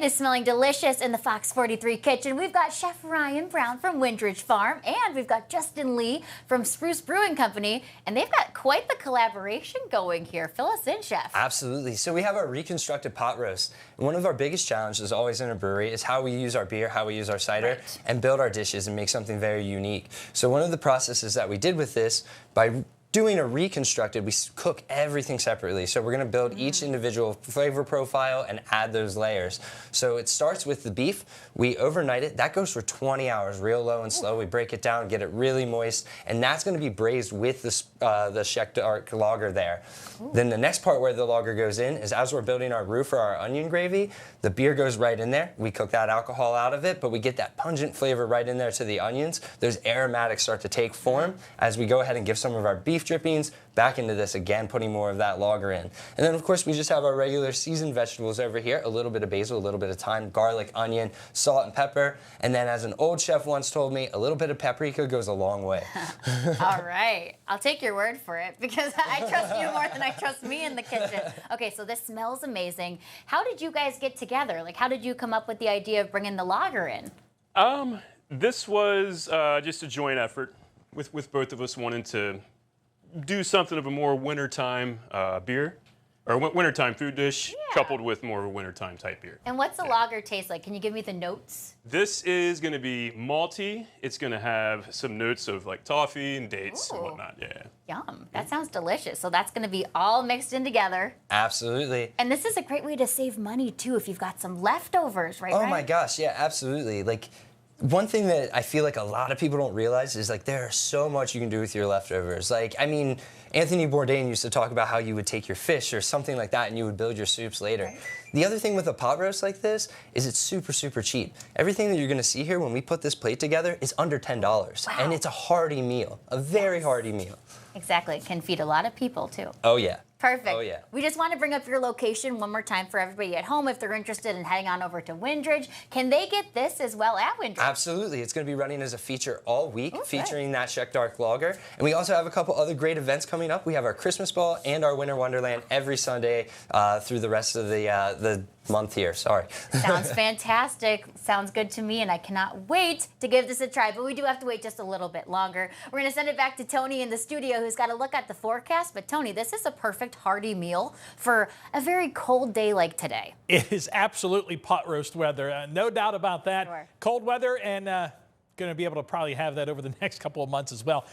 It is smelling delicious in the Fox 43 kitchen. We've got Chef Ryan Brown from Wyndridge Farm, and we've got Justin Lee from Spruce Brewing Company, and they've got quite the collaboration going here. Fill us in, Chef. Absolutely. So we have our reconstructed pot roast. And one of our biggest challenges always in a brewery is how we use our beer, how we use our cider, and build our dishes and make something very unique. So one of the processes that we did with this, by doing a reconstructed, we cook everything separately. So we're going to build each individual flavor profile and add those layers. So it starts with the beef. We overnight it. That goes for 20 hours, real low and slow. We break it down, get it really moist, and that's going to be braised with the Czech Lager there. Then the next part where the lager goes in is as we're building our roux for our onion gravy, the beer goes right in there. We cook that alcohol out of it, but we get that pungent flavor right in there to the onions. Those aromatics start to take form as we go ahead and give some of our beef drippings back into this again, putting more of that lager in. And then of course we just have our regular seasoned vegetables over here, a little bit of basil, a little bit of thyme, garlic, onion, salt and pepper. And then as an old chef once told me, a little bit of paprika goes a long way. All right, I'll take your word for it because I trust you more than I trust me in the kitchen. Okay, so this smells amazing. How did you guys get together? Like, how did you come up with the idea of bringing the lager in? This was just a joint effort with both of us wanting to do something of a more wintertime beer, or wintertime food dish, coupled with more of a wintertime type beer. And what's the lager taste like? Can you give me the notes? This is going to be malty. It's going to have some notes of like toffee and dates and whatnot. Yeah. Yum. That sounds delicious. So that's going to be all mixed in together. Absolutely. And this is a great way to save money too if you've got some leftovers, right? Oh my gosh, yeah, absolutely. Like, one thing that I feel like a lot of people don't realize is like there's so much you can do with your leftovers. Like, I mean, Anthony Bourdain used to talk about how you would take your fish or something like that and you would build your soups later. Right. The other thing with a pot roast like this is it's super, super cheap. Everything that you're gonna see here when we put this plate together is under $10. Wow. And it's a hearty meal, a very hearty meal. Exactly. It can feed a lot of people too. Oh yeah. Perfect. Oh, yeah. We just want to bring up your location one more time for everybody at home. If they're interested in heading on over to Wyndridge, can they get this as well at Wyndridge? Absolutely. It's going to be running as a feature all week, featuring that Czech Dark Lager. And we also have a couple other great events coming up. We have our Christmas Ball and our Winter Wonderland every Sunday through the rest of the month here. Sorry. Sounds fantastic. Sounds good to me, and I cannot wait to give this a try. But we do have to wait just a little bit longer. We're going to send it back to Tony in the studio, who's got to look at the forecast. But Tony, this is a perfect hearty meal for a very cold day like today. It is absolutely pot roast weather. No doubt about that. Sure. Cold weather, and going to be able to probably have that over the next couple of months as well.